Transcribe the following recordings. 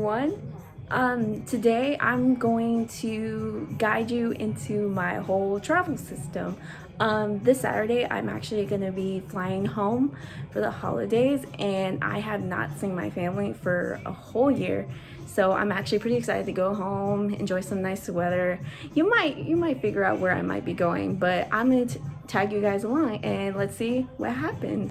everyone. Today I'm going to guide you into my whole travel system. This Saturday I'm actually going to be flying home for the holidays, and I have not seen my family for a whole year. So I'm actually pretty excited to go home, enjoy some nice weather. You might figure out where I might be going, but I'm going to tag you guys along and let's see what happens.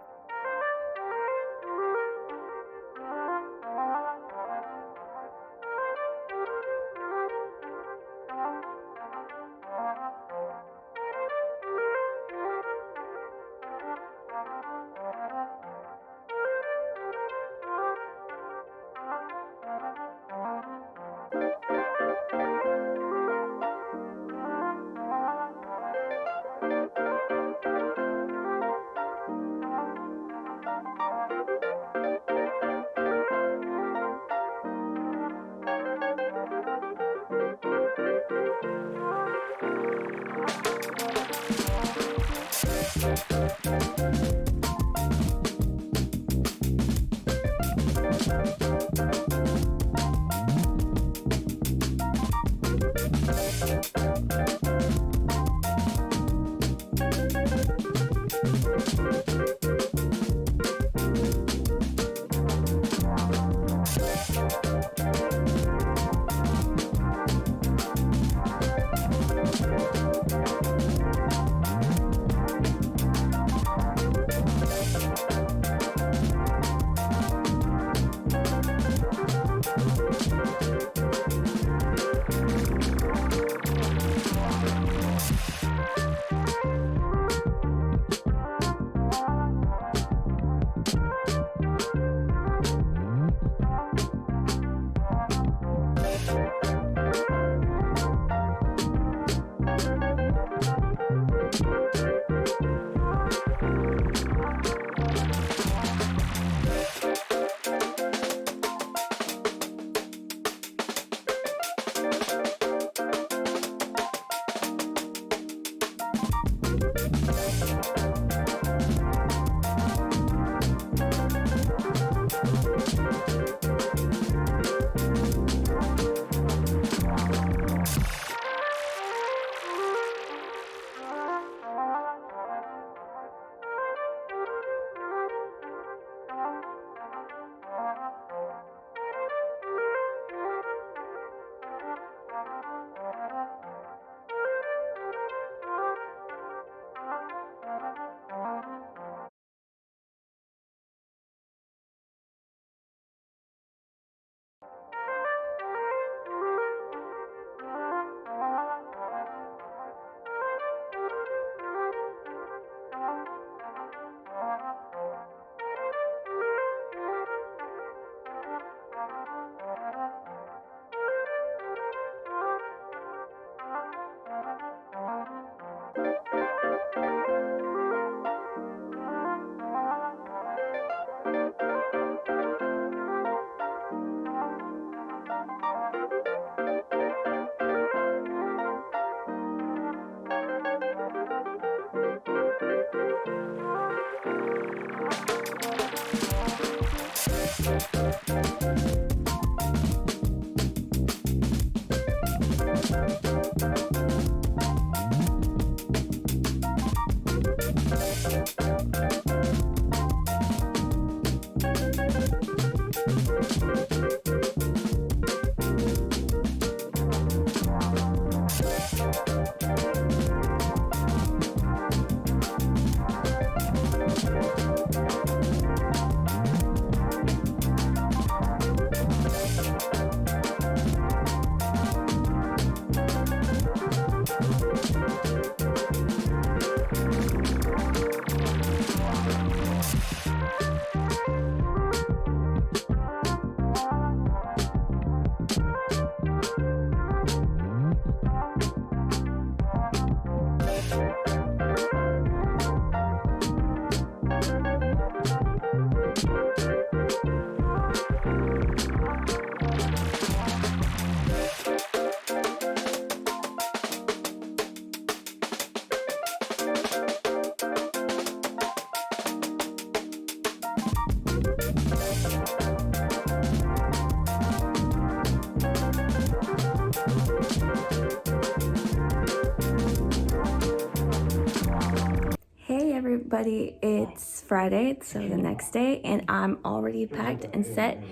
everybody. It's Friday, so the next day, and I'm already packed and set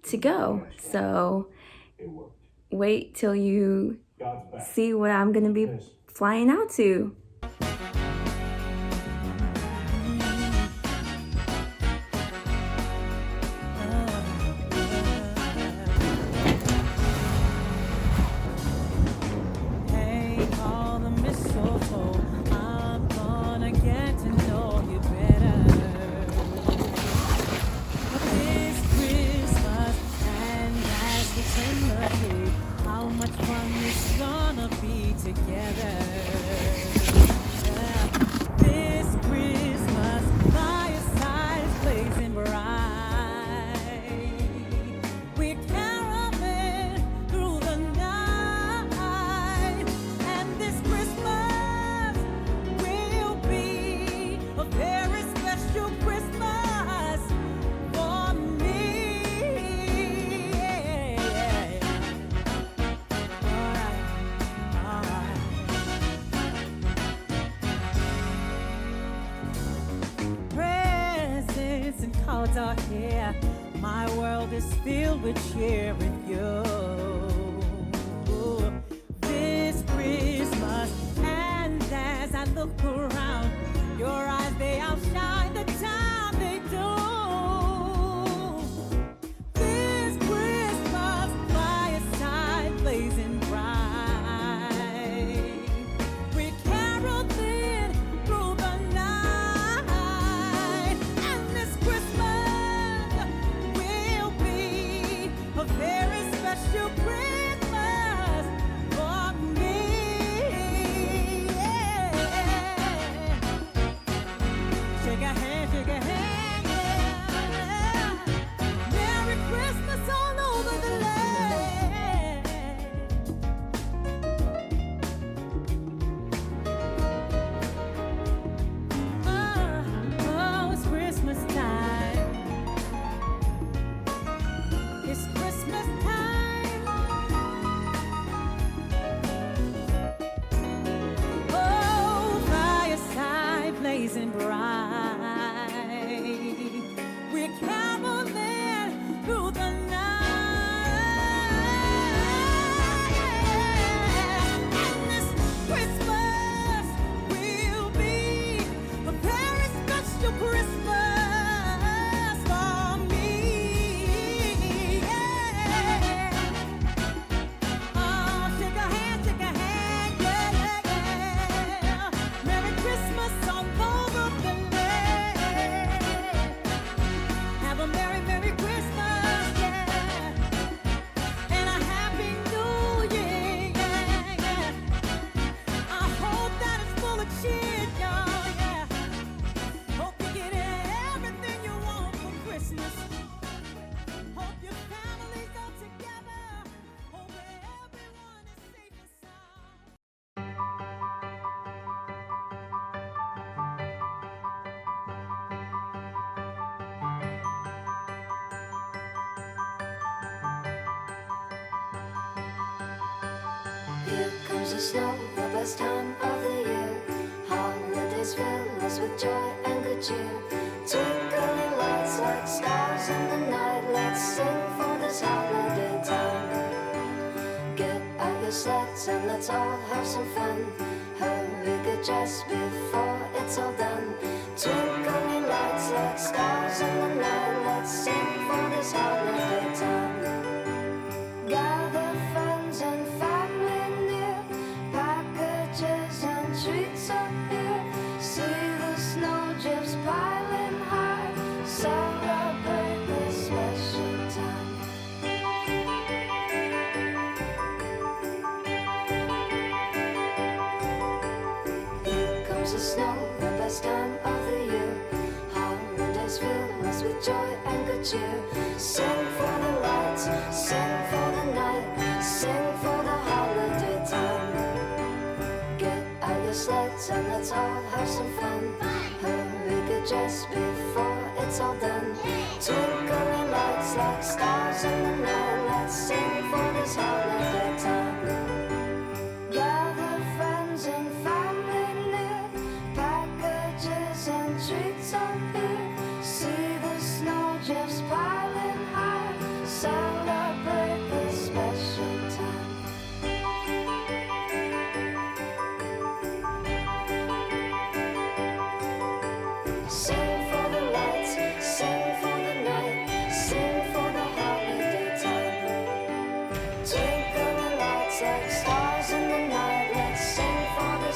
to go. So wait till you see what I'm gonna be flying out to. How much fun it's gonna be together. This Christmas, firesides blazing bright. We're caroling through the night, and this Christmas will be a very special Christmas for me. Presents and cards are here. My world is filled with cheer with you. This Christmas, and as I look around, your eyes, they outshine the time they do. This Christmas, fireside blazing bright. We're caroling through the night, and this Christmas will be a very special Christmas for me. Shake a hand, yeah. Merry Christmas all over the land. Oh, it's Christmas time. It's Christmas time. Oh, fireside blazing bright. We're caroling through the night. And this Christmas will be a very special Christmas for me. Yeah. Oh, shake a hand, yeah. Merry Christmas all over the land. Have a merry, merry Christmas, yeah. And a happy New Year, yeah. I hope that it's full of cheer, y'all, yeah. Hope you get everything you want for Christmas. Hope your family's all together. Hope everyone is safe and sound. Here comes the snow, the best time of the year. Holidays fill us with joy and good cheer. Twinkling lights like stars in the night. Let's sing for this holiday time. Get out your sleds and let's all have some fun. Hurry, get dressed before it's all done. Twinkling lights like stars in the night. Let's sing for this holiday time. Gather friends and family near. Packages and treats appear. See the snowdrifts piling high. Celebrate this special time. Here comes the snow, the best time of the year. Holidays fill us with joy and good cheer. Sing for the lights, sing for the night, sing for the holiday time. Get out your sleds and let's all have some fun. Hurry, get dressed before it's all done. Twinkling lights like stars in the night. Let's sing for this holiday time. Gather friends and family near. Packages and treats See